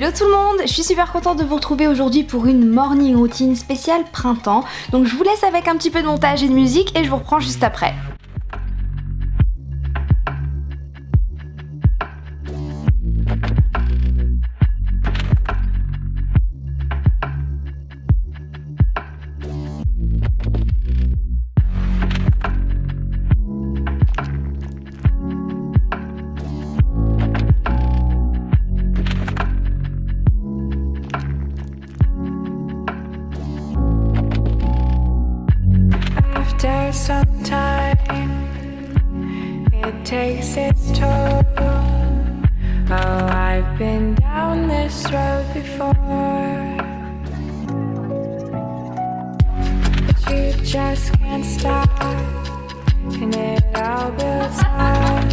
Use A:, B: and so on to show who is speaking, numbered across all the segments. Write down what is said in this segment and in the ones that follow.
A: Hello tout le monde, je suis super contente de vous retrouver aujourd'hui pour une morning routine spéciale printemps. Donc je vous laisse avec un petit peu de montage et de musique et je vous reprends juste après.
B: After some time, it takes its toll. Oh, I've been down this road before, but you just can't stop, and it all builds up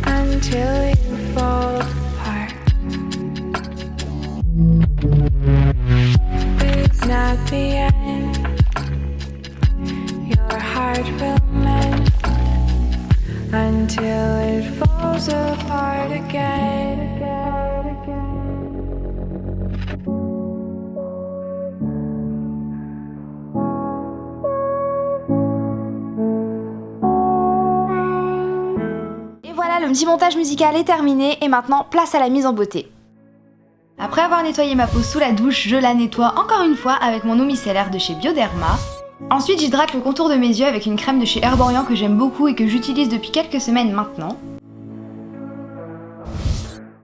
B: until you fall apart. It's not the end. Your heart will mend until it falls apart again.
A: Et voilà, le petit montage musical est terminé et maintenant place à la mise en beauté. Après avoir nettoyé ma peau sous la douche, je la nettoie encore une fois avec mon eau micellaire de chez Bioderma. Ensuite, j'hydrate le contour de mes yeux avec une crème de chez Herborian que j'aime beaucoup et que j'utilise depuis quelques semaines maintenant.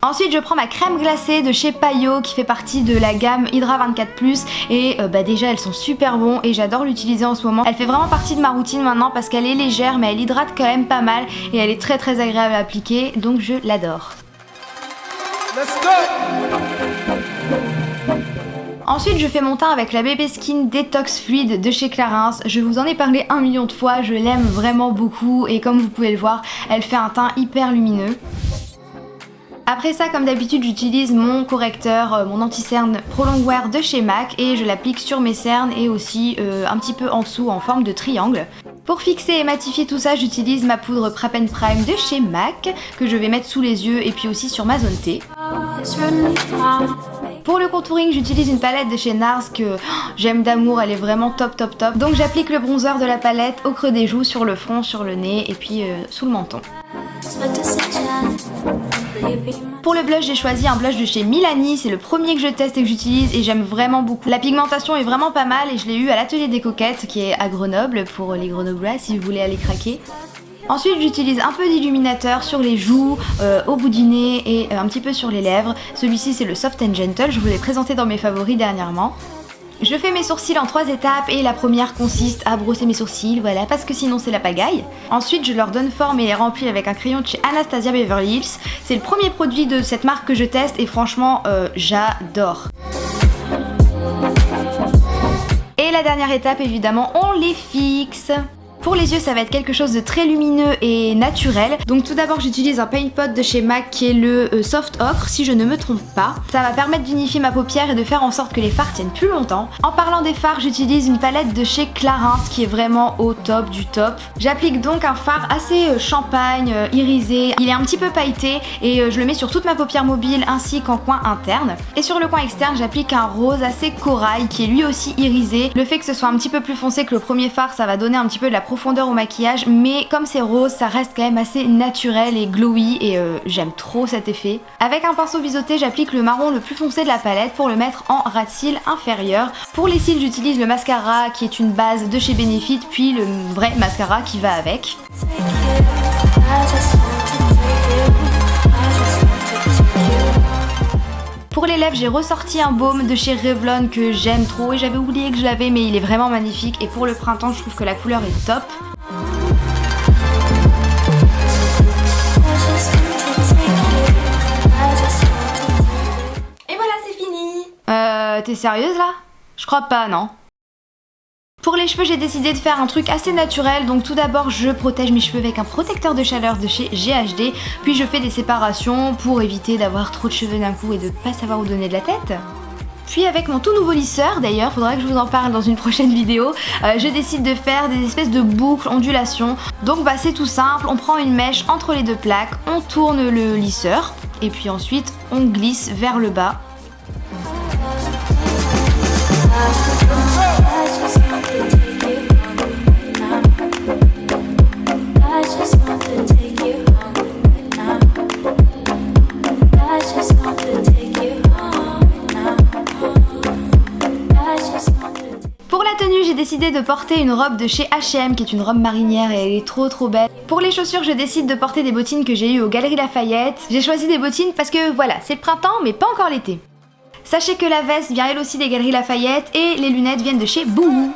A: Ensuite, je prends ma crème glacée de chez Payot qui fait partie de la gamme Hydra 24+, et déjà elles sont super bons et j'adore l'utiliser en ce moment. Elle fait vraiment partie de ma routine maintenant parce qu'elle est légère mais elle hydrate quand même pas mal et elle est très agréable à appliquer, donc je l'adore.
C: Let's go!
A: Ensuite, je fais mon teint avec la Bébé Skin Detox Fluid de chez Clarins. Je vous en ai parlé 1 million de fois, je l'aime vraiment beaucoup et comme vous pouvez le voir, elle fait un teint hyper lumineux. Après ça, comme d'habitude, j'utilise mon correcteur, mon anti-cerne Pro Longwear de chez MAC et je l'applique sur mes cernes et aussi un petit peu en dessous en forme de triangle. Pour fixer et matifier tout ça, j'utilise ma poudre Prep and Prime de chez MAC que je vais mettre sous les yeux et puis aussi sur ma zone T. Pour le contouring, j'utilise une palette de chez NARS que j'aime d'amour, elle est vraiment top. Donc j'applique le bronzer de la palette au creux des joues, sur le front, sur le nez et puis sous le menton. Pour le blush, j'ai choisi un blush de chez Milani, c'est le premier que je teste et que j'utilise et j'aime vraiment beaucoup. La pigmentation est vraiment pas mal et je l'ai eu à l'atelier des coquettes qui est à Grenoble pour les Grenoblois si vous voulez aller craquer. Ensuite, j'utilise un peu d'illuminateur sur les joues, au bout du nez et un petit peu sur les lèvres. Celui-ci c'est le Soft and Gentle, je vous l'ai présenté dans mes favoris dernièrement. Je fais mes sourcils en 3 étapes et la première consiste à brosser mes sourcils, voilà, parce que sinon c'est la pagaille. Ensuite, je leur donne forme et les remplis avec un crayon de chez Anastasia Beverly Hills. C'est le premier produit de cette marque que je teste et franchement, j'adore. Et la dernière étape, évidemment, on les fixe. Pour les yeux, ça va être quelque chose de très lumineux et naturel. Donc tout d'abord, j'utilise un paint pot de chez MAC qui est le Soft Ocre, si je ne me trompe pas. Ça va permettre d'unifier ma paupière et de faire en sorte que les fards tiennent plus longtemps. En parlant des fards, j'utilise une palette de chez Clarins qui est vraiment au top du top. J'applique donc un fard assez champagne, irisé. Il est un petit peu pailleté et je le mets sur toute ma paupière mobile ainsi qu'en coin interne. Et sur le coin externe, j'applique un rose assez corail qui est lui aussi irisé. Le fait que ce soit un petit peu plus foncé que le premier fard, ça va donner un petit peu de la profondeur au maquillage, mais comme c'est rose, ça reste quand même assez naturel et glowy et j'aime trop cet effet. Avec un pinceau biseauté, j'applique le marron le plus foncé de la palette pour le mettre en ras de cils inférieur. Pour les cils, j'utilise le mascara qui est une base de chez Benefit, puis le vrai mascara qui va avec. Pour les lèvres, j'ai ressorti un baume de chez Revlon que j'aime trop et j'avais oublié que je l'avais, mais il est vraiment magnifique et pour le printemps, je trouve que la couleur est top. Et voilà, c'est fini. T'es sérieuse là? Je crois pas, non? Pour les cheveux, j'ai décidé de faire un truc assez naturel, donc tout d'abord je protège mes cheveux avec un protecteur de chaleur de chez GHD, puis je fais des séparations pour éviter d'avoir trop de cheveux d'un coup et de pas savoir où donner de la tête. Puis avec mon tout nouveau lisseur, d'ailleurs, faudra que je vous en parle dans une prochaine vidéo, je décide de faire des espèces de boucles, ondulations. Donc bah c'est tout simple, on prend une mèche entre les deux plaques, on tourne le lisseur, et puis ensuite on glisse vers le bas. Pour la tenue, j'ai décidé de porter une robe de chez H&M qui est une robe marinière et elle est trop belle. Pour les chaussures, je décide de porter des bottines que j'ai eues aux Galeries Lafayette. J'ai choisi des bottines parce que voilà, c'est le printemps mais pas encore l'été. Sachez que la veste vient elle aussi des Galeries Lafayette et les lunettes viennent de chez Boohoo.